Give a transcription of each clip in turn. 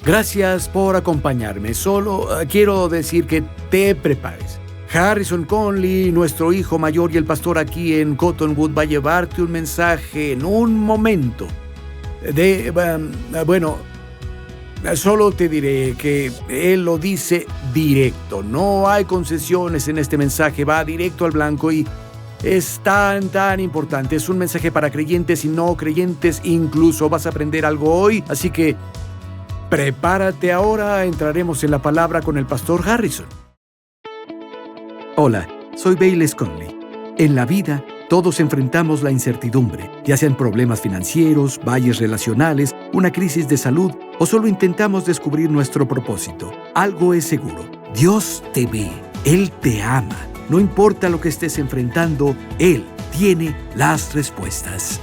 Gracias por acompañarme. Solo quiero decir que te prepares. Harrison Conley, nuestro hijo mayor y el pastor aquí en Cottonwood, va a llevarte un mensaje en un momento. Solo te diré que él lo dice directo. No hay concesiones en este mensaje. Va directo al blanco y es tan importante. Es un mensaje para creyentes y no creyentes. Incluso vas a aprender algo hoy. Así que prepárate ahora. Entraremos en la palabra con el pastor Harrison. Hola, soy Bayless Conley. En la vida, todos enfrentamos la incertidumbre, ya sean problemas financieros, valles relacionales, una crisis de salud o solo intentamos descubrir nuestro propósito. Algo es seguro: Dios te ve, Él te ama. No importa lo que estés enfrentando, Él tiene las respuestas.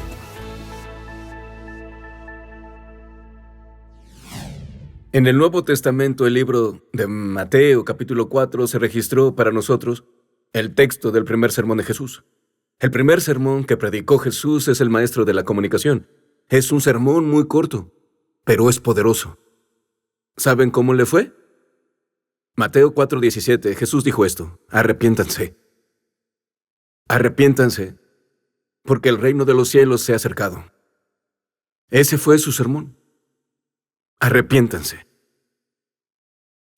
En el Nuevo Testamento, el libro de Mateo, capítulo 4, se registró para nosotros el texto del primer sermón de Jesús. El primer sermón que predicó Jesús es el maestro de la comunicación. Es un sermón muy corto, pero es poderoso. ¿Saben cómo le fue? Mateo 4:17, Jesús dijo esto: arrepiéntanse. Arrepiéntanse, porque el reino de los cielos se ha acercado. Ese fue su sermón. Arrepiéntanse.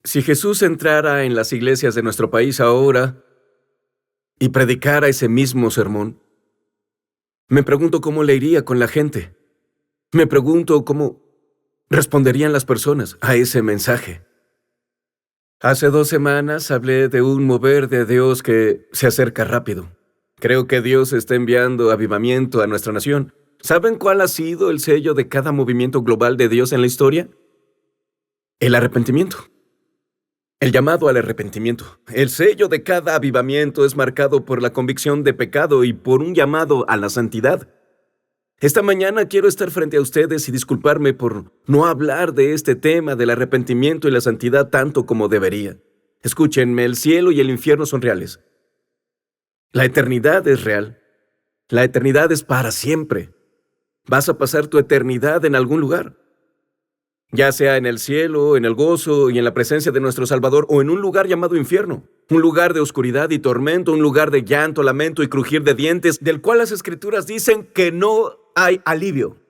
Si Jesús entrara en las iglesias de nuestro país ahora y predicara ese mismo sermón, me pregunto cómo le iría con la gente. Me pregunto cómo responderían las personas a ese mensaje. Hace 2 semanas hablé de un mover de Dios que se acerca rápido. Creo que Dios está enviando avivamiento a nuestra nación. ¿Saben cuál ha sido el sello de cada movimiento global de Dios en la historia? El arrepentimiento. El llamado al arrepentimiento. El sello de cada avivamiento es marcado por la convicción de pecado y por un llamado a la santidad. Esta mañana quiero estar frente a ustedes y disculparme por no hablar de este tema del arrepentimiento y la santidad tanto como debería. Escúchenme, el cielo y el infierno son reales. La eternidad es real. La eternidad es para siempre. Vas a pasar tu eternidad en algún lugar, ya sea en el cielo, en el gozo y en la presencia de nuestro Salvador, o en un lugar llamado infierno, un lugar de oscuridad y tormento, un lugar de llanto, lamento y crujir de dientes, del cual las Escrituras dicen que no hay alivio.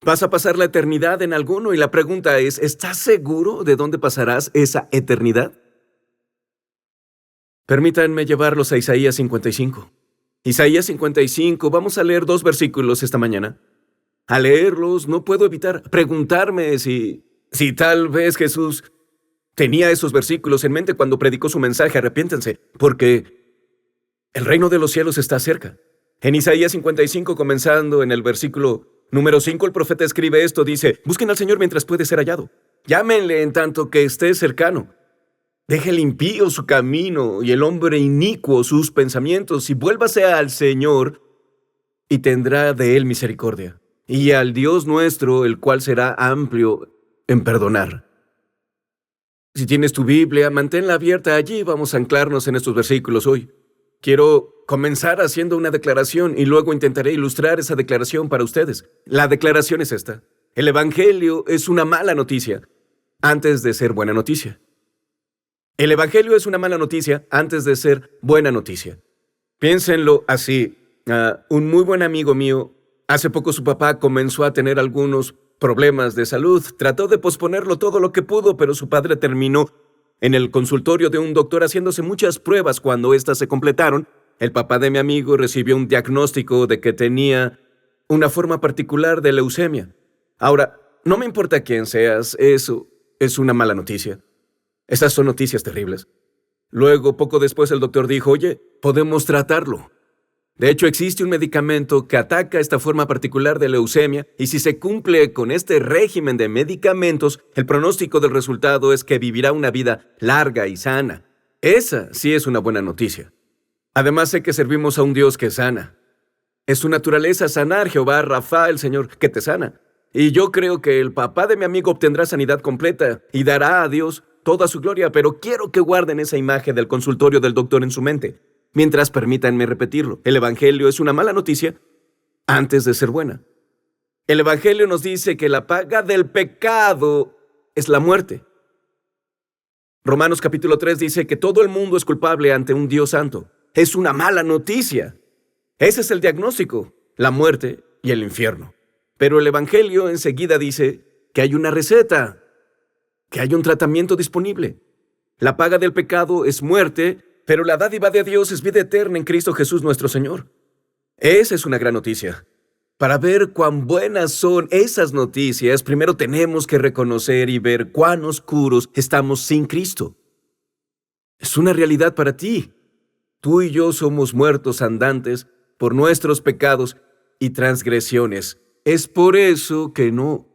Vas a pasar la eternidad en alguno y la pregunta es, ¿estás seguro de dónde pasarás esa eternidad? Permítanme llevarlos a Isaías 55. Isaías 55, vamos a leer 2 versículos esta mañana. Al leerlos, no puedo evitar preguntarme si tal vez Jesús tenía esos versículos en mente cuando predicó su mensaje: arrepiéntanse, porque el reino de los cielos está cerca. En Isaías 55, comenzando en el versículo número 5, el profeta escribe esto, dice: busquen al Señor mientras puede ser hallado. Llámenle en tanto que esté cercano. Deje el impío su camino y el hombre inicuo sus pensamientos, y vuélvase al Señor, y tendrá de él misericordia, y al Dios nuestro, el cual será amplio en perdonar. Si tienes tu Biblia, manténla abierta allí. Vamos a anclarnos en estos versículos hoy. Quiero comenzar haciendo una declaración y luego intentaré ilustrar esa declaración para ustedes. La declaración es esta: el Evangelio es una mala noticia antes de ser buena noticia. El Evangelio es una mala noticia antes de ser buena noticia. Piénsenlo así. Un muy buen amigo mío, hace poco su papá comenzó a tener algunos problemas de salud. Trató de posponerlo todo lo que pudo, pero su padre terminó en el consultorio de un doctor haciéndose muchas pruebas. Cuando éstas se completaron, el papá de mi amigo recibió un diagnóstico de que tenía una forma particular de leucemia. Ahora, no me importa quién seas, eso es una mala noticia. Estas son noticias terribles. Luego, poco después, el doctor dijo: oye, podemos tratarlo. De hecho, existe un medicamento que ataca esta forma particular de leucemia, y si se cumple con este régimen de medicamentos, el pronóstico del resultado es que vivirá una vida larga y sana. Esa sí es una buena noticia. Además, sé que servimos a un Dios que sana. Es su naturaleza sanar. Jehová Rafa, el Señor, que te sana. Y yo creo que el papá de mi amigo obtendrá sanidad completa y dará a Dios toda su gloria, pero quiero que guarden esa imagen del consultorio del doctor en su mente. Mientras, permítanme repetirlo: el Evangelio es una mala noticia antes de ser buena. El Evangelio nos dice que la paga del pecado es la muerte. Romanos capítulo 3 dice que todo el mundo es culpable ante un Dios santo. Es una mala noticia. Ese es el diagnóstico, la muerte y el infierno. Pero el Evangelio enseguida dice que hay una receta, que hay un tratamiento disponible. La paga del pecado es muerte, pero la dádiva de Dios es vida eterna en Cristo Jesús nuestro Señor. Esa es una gran noticia. Para ver cuán buenas son esas noticias, primero tenemos que reconocer y ver cuán oscuros estamos sin Cristo. Es una realidad para ti. Tú y yo somos muertos andantes por nuestros pecados y transgresiones. Es por eso que no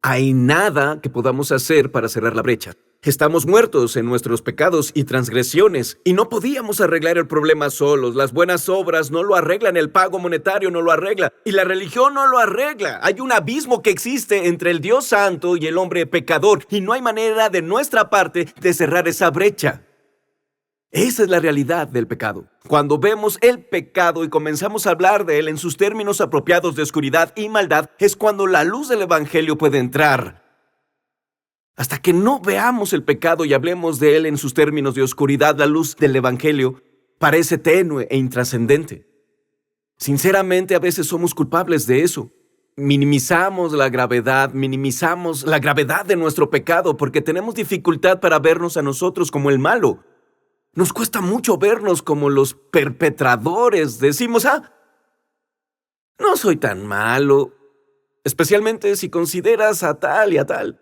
hay nada que podamos hacer para cerrar la brecha. Estamos muertos en nuestros pecados y transgresiones y no podíamos arreglar el problema solos. Las buenas obras no lo arreglan, el pago monetario no lo arregla y la religión no lo arregla. Hay un abismo que existe entre el Dios santo y el hombre pecador y no hay manera de nuestra parte de cerrar esa brecha. Esa es la realidad del pecado. Cuando vemos el pecado y comenzamos a hablar de él en sus términos apropiados de oscuridad y maldad, es cuando la luz del Evangelio puede entrar. Hasta que no veamos el pecado y hablemos de él en sus términos de oscuridad, la luz del Evangelio parece tenue e intrascendente. Sinceramente, a veces somos culpables de eso. Minimizamos la gravedad de nuestro pecado porque tenemos dificultad para vernos a nosotros como el malo. Nos cuesta mucho vernos como los perpetradores. Decimos, no soy tan malo, especialmente si consideras a tal y a tal.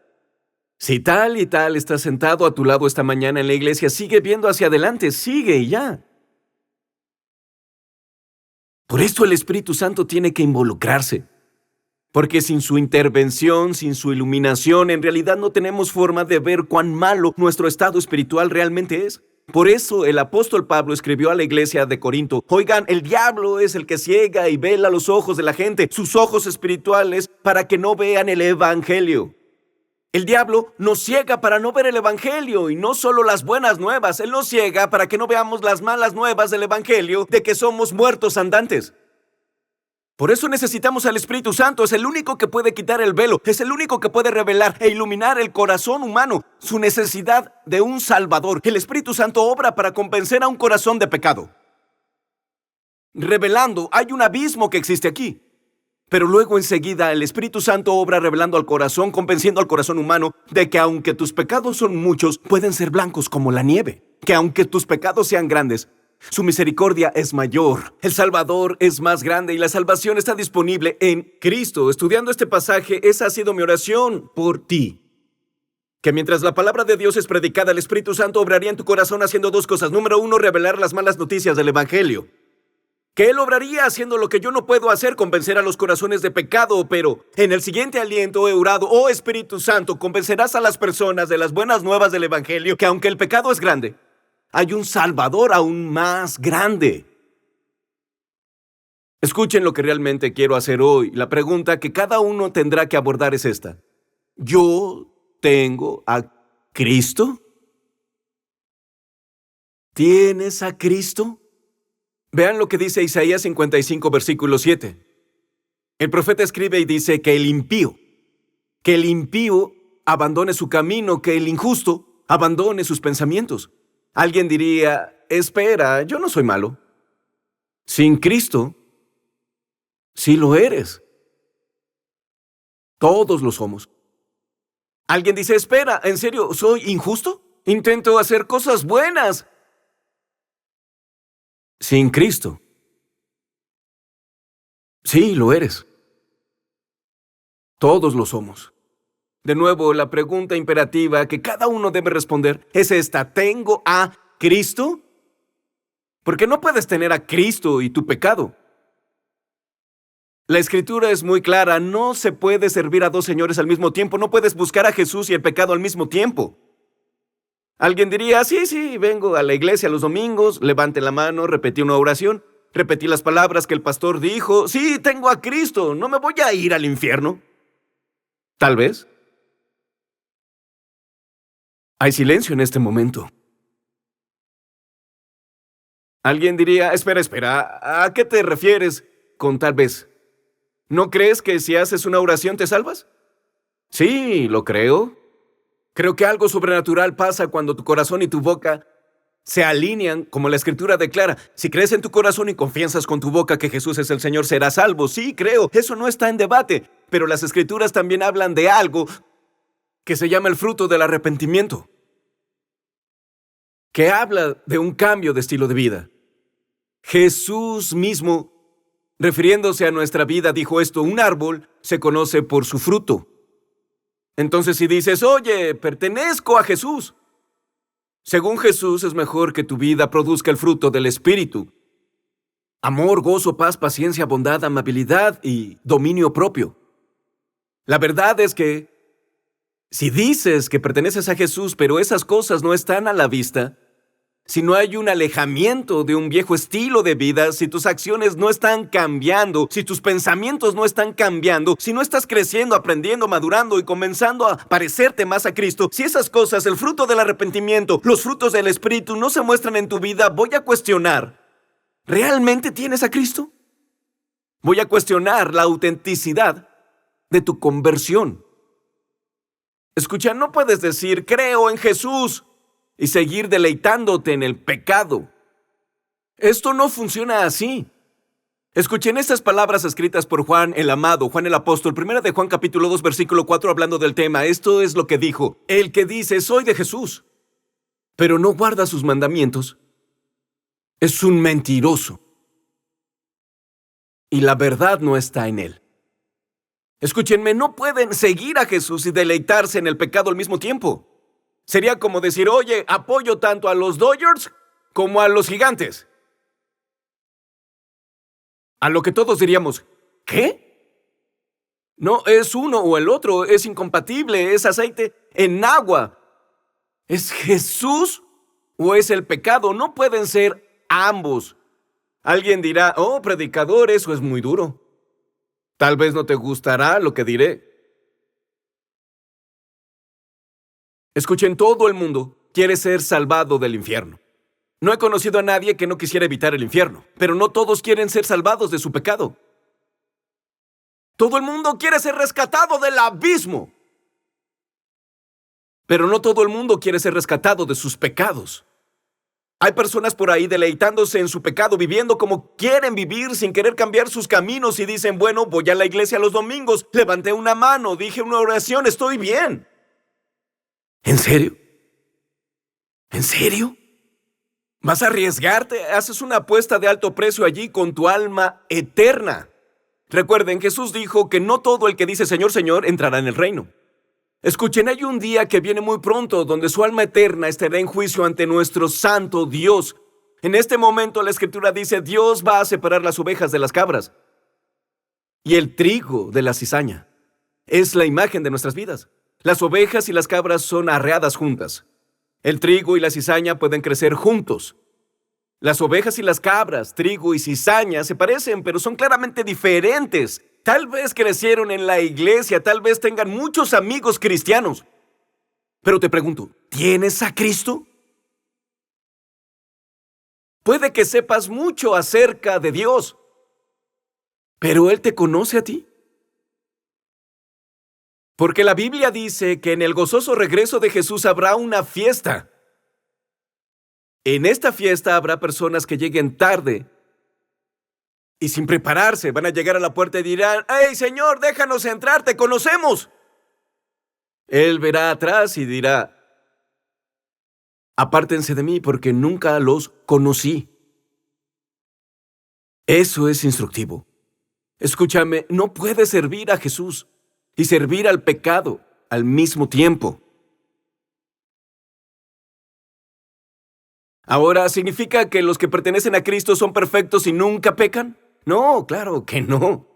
Si tal y tal está sentado a tu lado esta mañana en la iglesia, sigue viendo hacia adelante, sigue y ya. Por esto el Espíritu Santo tiene que involucrarse. Porque sin su intervención, sin su iluminación, en realidad no tenemos forma de ver cuán malo nuestro estado espiritual realmente es. Por eso el apóstol Pablo escribió a la iglesia de Corinto: oigan, el diablo es el que ciega y vela los ojos de la gente, sus ojos espirituales, para que no vean el Evangelio. El diablo nos ciega para no ver el Evangelio, y no solo las buenas nuevas. Él nos ciega para que no veamos las malas nuevas del Evangelio, de que somos muertos andantes. Por eso necesitamos al Espíritu Santo. Es el único que puede quitar el velo. Es el único que puede revelar e iluminar el corazón humano, su necesidad de un Salvador. El Espíritu Santo obra para convencer a un corazón de pecado, revelando, hay un abismo que existe aquí. Pero luego enseguida el Espíritu Santo obra revelando al corazón, convenciendo al corazón humano de que aunque tus pecados son muchos, pueden ser blancos como la nieve. Que aunque tus pecados sean grandes, su misericordia es mayor. El Salvador es más grande y la salvación está disponible en Cristo. Estudiando este pasaje, esa ha sido mi oración por ti. Que mientras la palabra de Dios es predicada, el Espíritu Santo obraría en tu corazón haciendo dos cosas. Número uno, revelar las malas noticias del Evangelio. Que Él obraría haciendo lo que yo no puedo hacer, convencer a los corazones de pecado, pero en el siguiente aliento he orado: oh Espíritu Santo, convencerás a las personas de las buenas nuevas del Evangelio, que aunque el pecado es grande, hay un Salvador aún más grande. Escuchen lo que realmente quiero hacer hoy. La pregunta que cada uno tendrá que abordar es esta: ¿yo tengo a Cristo? ¿Tienes a Cristo? Vean lo que dice Isaías 55, versículo 7. El profeta escribe y dice que el impío abandone su camino, que el injusto abandone sus pensamientos. Alguien diría: espera, yo no soy malo. Sin Cristo, sí lo eres. Todos lo somos. Alguien dice: espera, ¿en serio soy injusto? Intento hacer cosas buenas. Sin Cristo, sí lo eres. Todos lo somos. De nuevo, la pregunta imperativa que cada uno debe responder es esta: ¿tengo a Cristo? Porque no puedes tener a Cristo y tu pecado. La Escritura es muy clara: no se puede servir a dos señores al mismo tiempo. No puedes buscar a Jesús y el pecado al mismo tiempo. Alguien diría: sí, vengo a la iglesia los domingos, levante la mano, repetí una oración, repetí las palabras que el pastor dijo. Sí, tengo a Cristo, no me voy a ir al infierno. Tal vez. Hay silencio en este momento. Alguien diría: espera, ¿a qué te refieres con tal vez? ¿No crees que si haces una oración te salvas? Sí, lo creo. Creo que algo sobrenatural pasa cuando tu corazón y tu boca se alinean, como la Escritura declara. Si crees en tu corazón y confiesas con tu boca que Jesús es el Señor, serás salvo. Sí, creo, eso no está en debate. Pero las Escrituras también hablan de algo que se llama el fruto del arrepentimiento, que habla de un cambio de estilo de vida. Jesús mismo, refiriéndose a nuestra vida, dijo esto: un árbol se conoce por su fruto. Entonces, si dices, oye, pertenezco a Jesús, según Jesús es mejor que tu vida produzca el fruto del Espíritu: amor, gozo, paz, paciencia, bondad, amabilidad y dominio propio. La verdad es que si dices que perteneces a Jesús, pero esas cosas no están a la vista, si no hay un alejamiento de un viejo estilo de vida, si tus acciones no están cambiando, si tus pensamientos no están cambiando, si no estás creciendo, aprendiendo, madurando y comenzando a parecerte más a Cristo, si esas cosas, el fruto del arrepentimiento, los frutos del Espíritu no se muestran en tu vida, voy a cuestionar: ¿realmente tienes a Cristo? Voy a cuestionar la autenticidad de tu conversión. Escucha, no puedes decir creo en Jesús y seguir deleitándote en el pecado. Esto no funciona así. Escuchen estas palabras escritas por Juan el amado, Juan el apóstol, 1 de Juan capítulo 2, versículo 4, hablando del tema. Esto es lo que dijo: el que dice soy de Jesús, pero no guarda sus mandamientos, es un mentiroso, y la verdad no está en él. Escúchenme, no pueden seguir a Jesús y deleitarse en el pecado al mismo tiempo. Sería como decir, oye, apoyo tanto a los Dodgers como a los Gigantes. A lo que todos diríamos, ¿qué? No, es uno o el otro, es incompatible, es aceite en agua. ¿Es Jesús o es el pecado? No pueden ser ambos. Alguien dirá, oh, predicador, eso es muy duro. Tal vez no te gustará lo que diré. Escuchen, todo el mundo quiere ser salvado del infierno. No he conocido a nadie que no quisiera evitar el infierno, pero no todos quieren ser salvados de su pecado. Todo el mundo quiere ser rescatado del abismo, pero no todo el mundo quiere ser rescatado de sus pecados. Hay personas por ahí deleitándose en su pecado, viviendo como quieren vivir sin querer cambiar sus caminos y dicen, bueno, voy a la iglesia los domingos, levanté una mano, dije una oración, estoy bien. ¿En serio? ¿En serio? ¿Vas a arriesgarte? Haces una apuesta de alto precio allí con tu alma eterna. Recuerden, Jesús dijo que no todo el que dice Señor, Señor entrará en el reino. Escuchen, hay un día que viene muy pronto donde su alma eterna estará en juicio ante nuestro santo Dios. En este momento la Escritura dice, Dios va a separar las ovejas de las cabras y el trigo de la cizaña. Es la imagen de nuestras vidas. Las ovejas y las cabras son arreadas juntas. El trigo y la cizaña pueden crecer juntos. Las ovejas y las cabras, trigo y cizaña, se parecen, pero son claramente diferentes. Tal vez crecieron en la iglesia, tal vez tengan muchos amigos cristianos. Pero te pregunto, ¿tienes a Cristo? Puede que sepas mucho acerca de Dios, pero ¿Él te conoce a ti? Porque la Biblia dice que en el gozoso regreso de Jesús habrá una fiesta. En esta fiesta habrá personas que lleguen tarde y sin prepararse van a llegar a la puerta y dirán, ¡Hey, Señor, déjanos entrar, te conocemos! Él verá atrás y dirá, apártense de mí porque nunca los conocí. Eso es instructivo. Escúchame, no puedes servir a Jesús y servir al pecado al mismo tiempo. Ahora, ¿significa que los que pertenecen a Cristo son perfectos y nunca pecan? No, claro que no.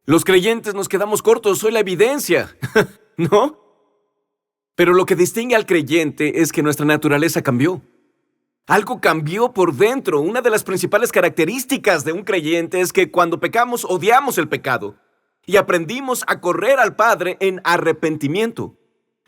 Los creyentes nos quedamos cortos, soy la evidencia, ¿no? Pero lo que distingue al creyente es que nuestra naturaleza cambió. Algo cambió por dentro. Una de las principales características de un creyente es que cuando pecamos odiamos el pecado y aprendimos a correr al Padre en arrepentimiento.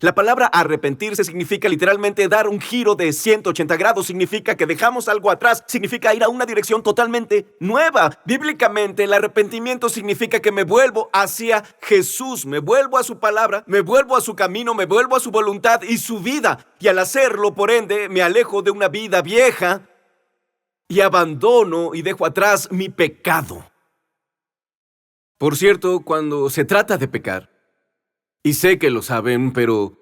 La palabra arrepentirse significa literalmente dar un giro de 180 grados, significa que dejamos algo atrás, significa ir a una dirección totalmente nueva. Bíblicamente, el arrepentimiento significa que me vuelvo hacia Jesús, me vuelvo a su palabra, me vuelvo a su camino, me vuelvo a su voluntad y su vida. Y al hacerlo, por ende, me alejo de una vida vieja y abandono y dejo atrás mi pecado. Por cierto, cuando se trata de pecar, y sé que lo saben, pero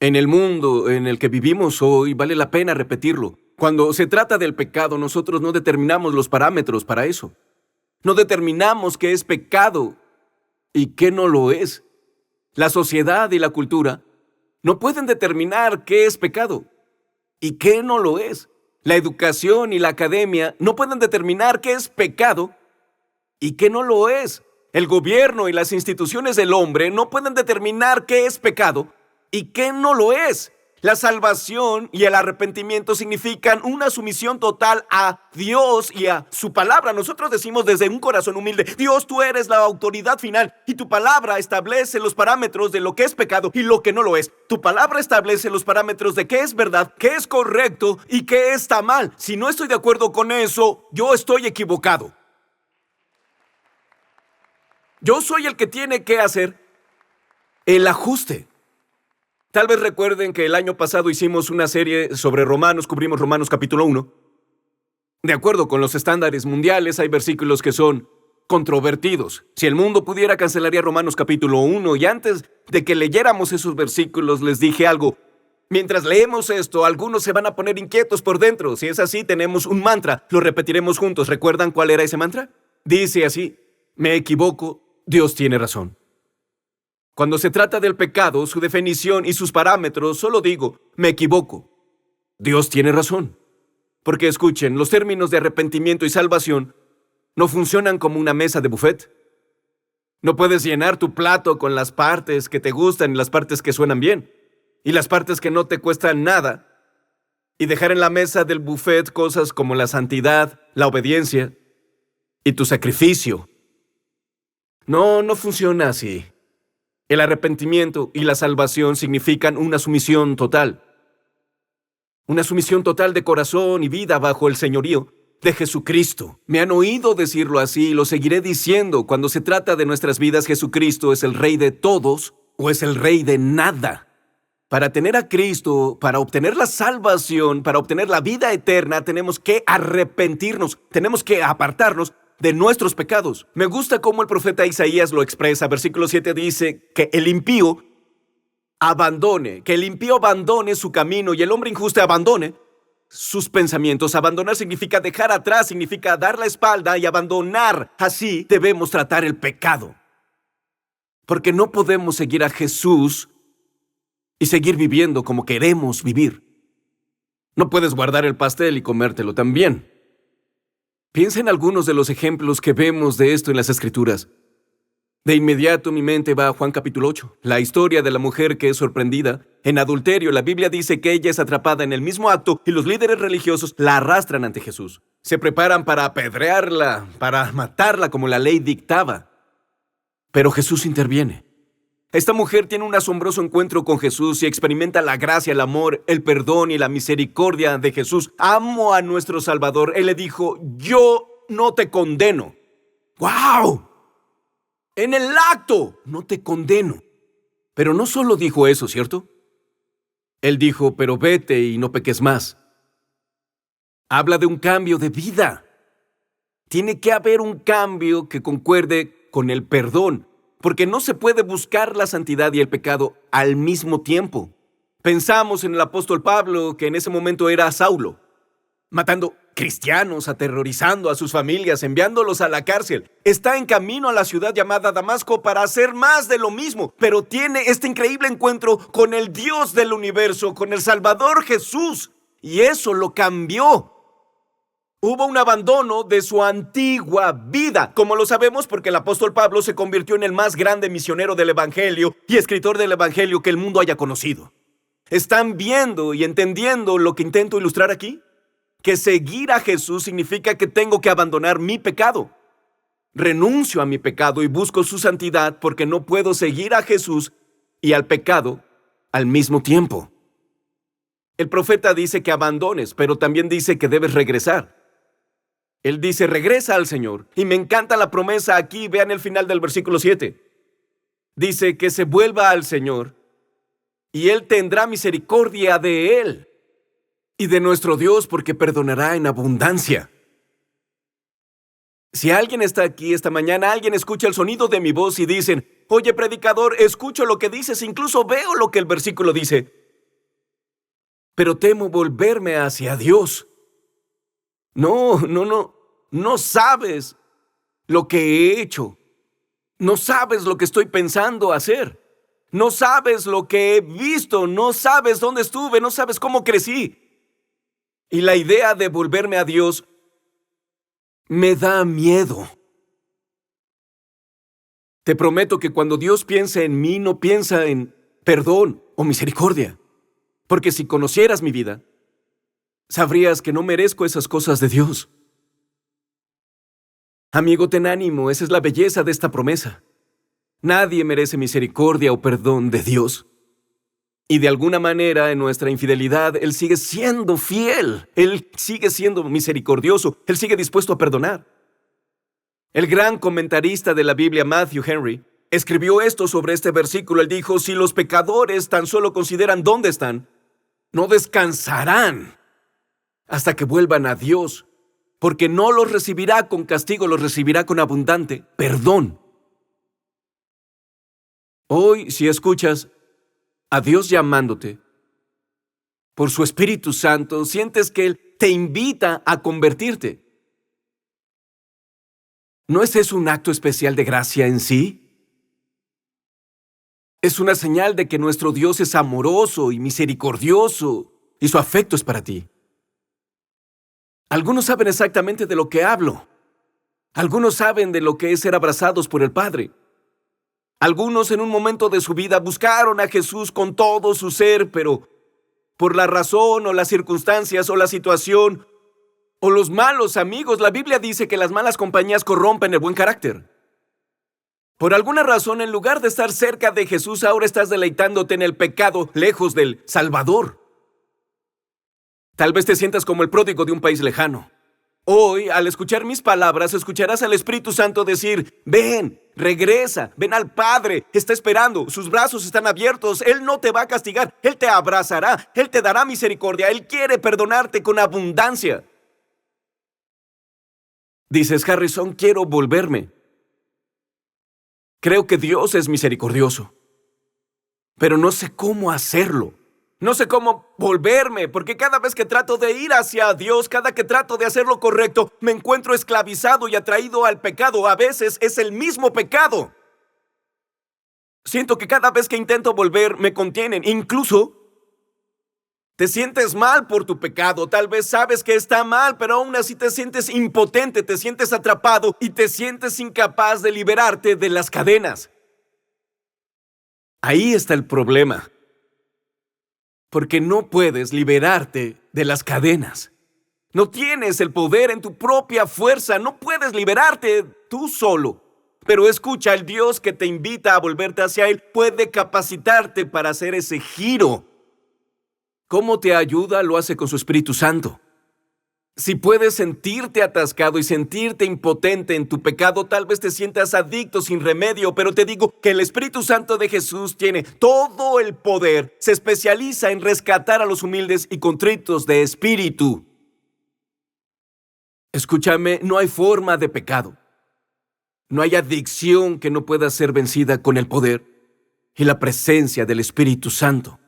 en el mundo en el que vivimos hoy vale la pena repetirlo. Cuando se trata del pecado, nosotros no determinamos los parámetros para eso. No determinamos qué es pecado y qué no lo es. La sociedad y la cultura no pueden determinar qué es pecado y qué no lo es. La educación y la academia no pueden determinar qué es pecado y qué no lo es. El gobierno y las instituciones del hombre no pueden determinar qué es pecado y qué no lo es. La salvación y el arrepentimiento significan una sumisión total a Dios y a su palabra. Nosotros decimos desde un corazón humilde: Dios, tú eres la autoridad final y tu palabra establece los parámetros de lo que es pecado y lo que no lo es. Tu palabra establece los parámetros de qué es verdad, qué es correcto y qué está mal. Si no estoy de acuerdo con eso, yo estoy equivocado. Yo soy el que tiene que hacer el ajuste. Tal vez recuerden que el año pasado hicimos una serie sobre Romanos, cubrimos Romanos capítulo 1. De acuerdo con los estándares mundiales, hay versículos que son controvertidos. Si el mundo pudiera, cancelaría Romanos capítulo 1. Y antes de que leyéramos esos versículos, les dije algo. Mientras leemos esto, algunos se van a poner inquietos por dentro. Si es así, tenemos un mantra. Lo repetiremos juntos. ¿Recuerdan cuál era ese mantra? Dice así: me equivoco, Dios tiene razón. Cuando se trata del pecado, su definición y sus parámetros, solo digo: me equivoco, Dios tiene razón. Porque escuchen, los términos de arrepentimiento y salvación no funcionan como una mesa de buffet. No puedes llenar tu plato con las partes que te gustan y las partes que suenan bien, y las partes que no te cuestan nada, y dejar en la mesa del buffet cosas como la santidad, la obediencia y tu sacrificio. No funciona así. El arrepentimiento y la salvación significan una sumisión total. Una sumisión total de corazón y vida bajo el señorío de Jesucristo. Me han oído decirlo así y lo seguiré diciendo. Cuando se trata de nuestras vidas, Jesucristo es el Rey de todos o es el Rey de nada. Para tener a Cristo, para obtener la salvación, para obtener la vida eterna, tenemos que arrepentirnos, tenemos que apartarnos de nuestros pecados. Me gusta cómo el profeta Isaías lo expresa. Versículo 7 dice que el impío abandone su camino y el hombre injusto abandone sus pensamientos. Abandonar significa dejar atrás, significa dar la espalda y abandonar. Así debemos tratar el pecado. Porque no podemos seguir a Jesús y seguir viviendo como queremos vivir. No puedes guardar el pastel y comértelo también. Piensa en algunos de los ejemplos que vemos de esto en las Escrituras. De inmediato mi mente va a Juan capítulo 8, la historia de la mujer que es sorprendida en adulterio. La Biblia dice que ella es atrapada en el mismo acto y los líderes religiosos la arrastran ante Jesús. Se preparan para apedrearla, para matarla como la ley dictaba. Pero Jesús interviene. Esta mujer tiene un asombroso encuentro con Jesús y experimenta la gracia, el amor, el perdón y la misericordia de Jesús. Amo a nuestro Salvador. Él le dijo: yo no te condeno. ¡Wow! En el acto, no te condeno. Pero no solo dijo eso, ¿cierto? Él dijo: pero vete y no peques más. Habla de un cambio de vida. Tiene que haber un cambio que concuerde con el perdón. Porque no se puede buscar la santidad y el pecado al mismo tiempo. Pensamos en el apóstol Pablo, que en ese momento era Saulo, matando cristianos, aterrorizando a sus familias, enviándolos a la cárcel. Está en camino a la ciudad llamada Damasco para hacer más de lo mismo, pero tiene este increíble encuentro con el Dios del universo, con el Salvador Jesús, y eso lo cambió. Hubo un abandono de su antigua vida, como lo sabemos porque el apóstol Pablo se convirtió en el más grande misionero del Evangelio y escritor del Evangelio que el mundo haya conocido. ¿Están viendo y entendiendo lo que intento ilustrar aquí? Que seguir a Jesús significa que tengo que abandonar mi pecado. Renuncio a mi pecado y busco su santidad porque no puedo seguir a Jesús y al pecado al mismo tiempo. El profeta dice que abandones, pero también dice que debes regresar. Él dice, regresa al Señor. Y me encanta la promesa aquí, vean el final del versículo 7. Dice que se vuelva al Señor y Él tendrá misericordia de él y de nuestro Dios porque perdonará en abundancia. Si alguien está aquí esta mañana, alguien escucha el sonido de mi voz y dicen, oye, predicador, escucho lo que dices, incluso veo lo que el versículo dice, pero temo volverme hacia Dios. No sabes lo que he hecho. No sabes lo que estoy pensando hacer. No sabes lo que he visto. No sabes dónde estuve. No sabes cómo crecí. Y la idea de volverme a Dios me da miedo. Te prometo que cuando Dios piensa en mí, no piensa en perdón o misericordia. Porque si conocieras mi vida, sabrías que no merezco esas cosas de Dios. Amigo, ten ánimo, esa es la belleza de esta promesa. Nadie merece misericordia o perdón de Dios. Y de alguna manera, en nuestra infidelidad, Él sigue siendo fiel. Él sigue siendo misericordioso. Él sigue dispuesto a perdonar. El gran comentarista de la Biblia, Matthew Henry, escribió esto sobre este versículo. Él dijo, si los pecadores tan solo consideran dónde están, no descansarán hasta que vuelvan a Dios, porque no los recibirá con castigo, los recibirá con abundante perdón. Hoy, si escuchas a Dios llamándote por su Espíritu Santo, sientes que Él te invita a convertirte. ¿No es eso un acto especial de gracia en sí? Es una señal de que nuestro Dios es amoroso y misericordioso y su afecto es para ti. Algunos saben exactamente de lo que hablo. Algunos saben de lo que es ser abrazados por el Padre. Algunos en un momento de su vida buscaron a Jesús con todo su ser, pero por la razón o las circunstancias o la situación o los malos amigos, la Biblia dice que las malas compañías corrompen el buen carácter. Por alguna razón, en lugar de estar cerca de Jesús, ahora estás deleitándote en el pecado, lejos del Salvador. Tal vez te sientas como el pródigo de un país lejano. Hoy, al escuchar mis palabras, escucharás al Espíritu Santo decir, ven, regresa, ven al Padre, está esperando, sus brazos están abiertos, Él no te va a castigar, Él te abrazará, Él te dará misericordia, Él quiere perdonarte con abundancia. Dices, Harrison, quiero volverme. Creo que Dios es misericordioso, pero no sé cómo hacerlo. No sé cómo volverme, porque cada vez que trato de ir hacia Dios, cada que trato de hacer lo correcto, me encuentro esclavizado y atraído al pecado. A veces es el mismo pecado. Siento que cada vez que intento volver, me contienen. Incluso te sientes mal por tu pecado. Tal vez sabes que está mal, pero aún así te sientes impotente, te sientes atrapado y te sientes incapaz de liberarte de las cadenas. Ahí está el problema. Porque no puedes liberarte de las cadenas. No tienes el poder en tu propia fuerza. No puedes liberarte tú solo. Pero escucha, el Dios que te invita a volverte hacia Él puede capacitarte para hacer ese giro. ¿Cómo te ayuda? Lo hace con su Espíritu Santo. Si puedes sentirte atascado y sentirte impotente en tu pecado, tal vez te sientas adicto sin remedio, pero te digo que el Espíritu Santo de Jesús tiene todo el poder. Se especializa en rescatar a los humildes y contritos de espíritu. Escúchame, no hay forma de pecado. No hay adicción que no pueda ser vencida con el poder y la presencia del Espíritu Santo.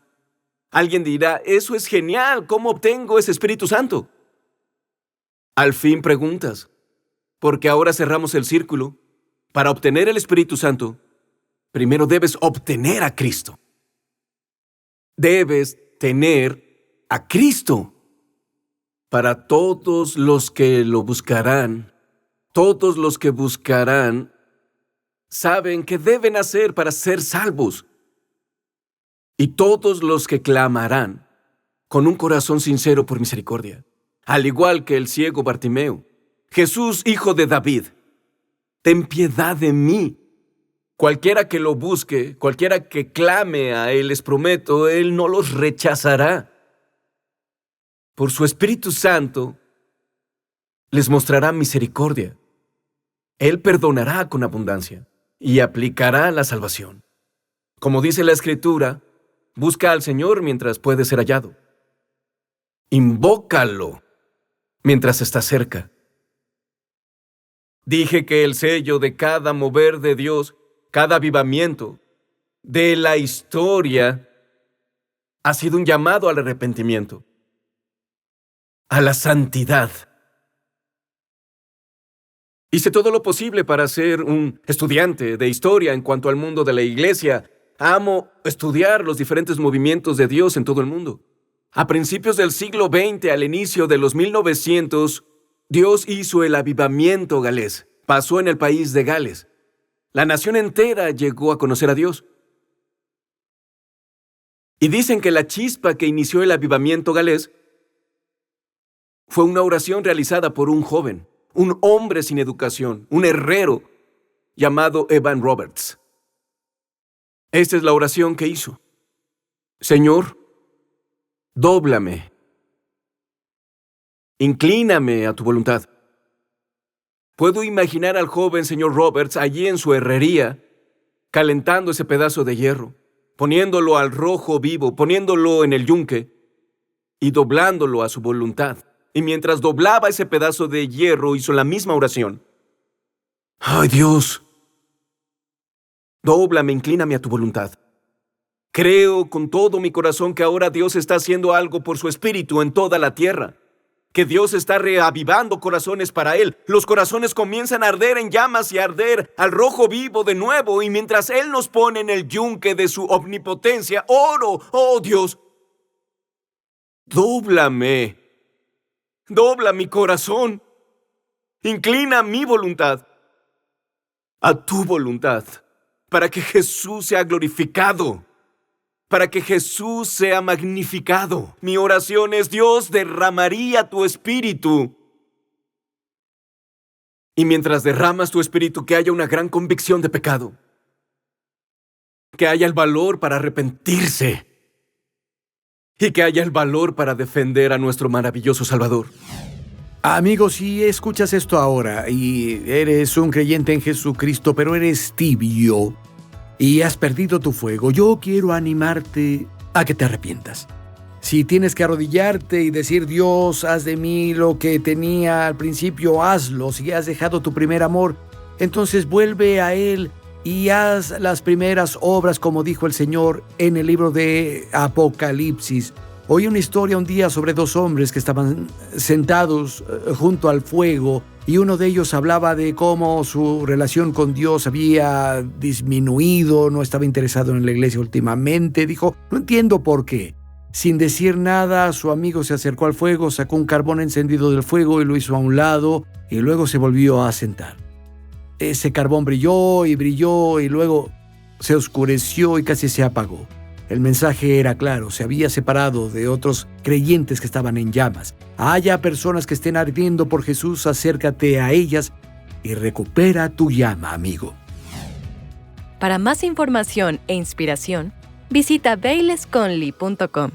Alguien dirá, eso es genial, ¿cómo obtengo ese Espíritu Santo? Al fin preguntas, porque ahora cerramos el círculo. Para obtener el Espíritu Santo, primero debes obtener a Cristo. Debes tener a Cristo. Para todos los que lo buscarán, todos los que buscarán, saben qué deben hacer para ser salvos. Y todos los que clamarán con un corazón sincero por misericordia. Al igual que el ciego Bartimeo, Jesús, hijo de David, ten piedad de mí. Cualquiera que lo busque, cualquiera que clame a Él, les prometo, Él no los rechazará. Por su Espíritu Santo, les mostrará misericordia. Él perdonará con abundancia y aplicará la salvación. Como dice la Escritura, busca al Señor mientras puede ser hallado. Invócalo mientras está cerca. Dije que el sello de cada mover de Dios, cada avivamiento de la historia, ha sido un llamado al arrepentimiento, a la santidad. Hice todo lo posible para ser un estudiante de historia en cuanto al mundo de la iglesia. Amo estudiar los diferentes movimientos de Dios en todo el mundo. A principios del siglo XX, al inicio de los 1900, Dios hizo el avivamiento galés. Pasó en el país de Gales. La nación entera llegó a conocer a Dios. Y dicen que la chispa que inició el avivamiento galés fue una oración realizada por un joven, un hombre sin educación, un herrero llamado Evan Roberts. Esta es la oración que hizo. Señor, dóblame, inclíname a tu voluntad. Puedo imaginar al joven señor Roberts allí en su herrería, calentando ese pedazo de hierro, poniéndolo al rojo vivo, poniéndolo en el yunque y doblándolo a su voluntad. Y mientras doblaba ese pedazo de hierro, hizo la misma oración. ¡Ay, Dios! Dóblame, inclíname a tu voluntad. Creo con todo mi corazón que ahora Dios está haciendo algo por su espíritu en toda la tierra. Que Dios está reavivando corazones para Él. Los corazones comienzan a arder en llamas y a arder al rojo vivo de nuevo. Y mientras Él nos pone en el yunque de su omnipotencia, oro, oh Dios, dóblame. Dobla mi corazón. Inclina mi voluntad a tu voluntad, para que Jesús sea glorificado, para que Jesús sea magnificado. Mi oración es: Dios, derramaría tu espíritu. Y mientras derramas tu espíritu, que haya una gran convicción de pecado, que haya el valor para arrepentirse y que haya el valor para defender a nuestro maravilloso Salvador. Amigo, si escuchas esto ahora y eres un creyente en Jesucristo, pero eres tibio y has perdido tu fuego, yo quiero animarte a que te arrepientas. Si tienes que arrodillarte y decir: Dios, haz de mí lo que tenía al principio, hazlo. Si has dejado tu primer amor, entonces vuelve a Él y haz las primeras obras, como dijo el Señor en el libro de Apocalipsis. Oí una historia un día sobre dos hombres que estaban sentados junto al fuego, y uno de ellos hablaba de cómo su relación con Dios había disminuido, no estaba interesado en la iglesia últimamente. Dijo: no entiendo por qué. Sin decir nada, su amigo se acercó al fuego, sacó un carbón encendido del fuego y lo hizo a un lado, y luego se volvió a sentar. Ese carbón brilló y luego se oscureció y casi se apagó. El mensaje era claro: se había separado de otros creyentes que estaban en llamas. Haya personas que estén ardiendo por Jesús, acércate a ellas y recupera tu llama, amigo. Para más información e inspiración, visita bailesconley.com.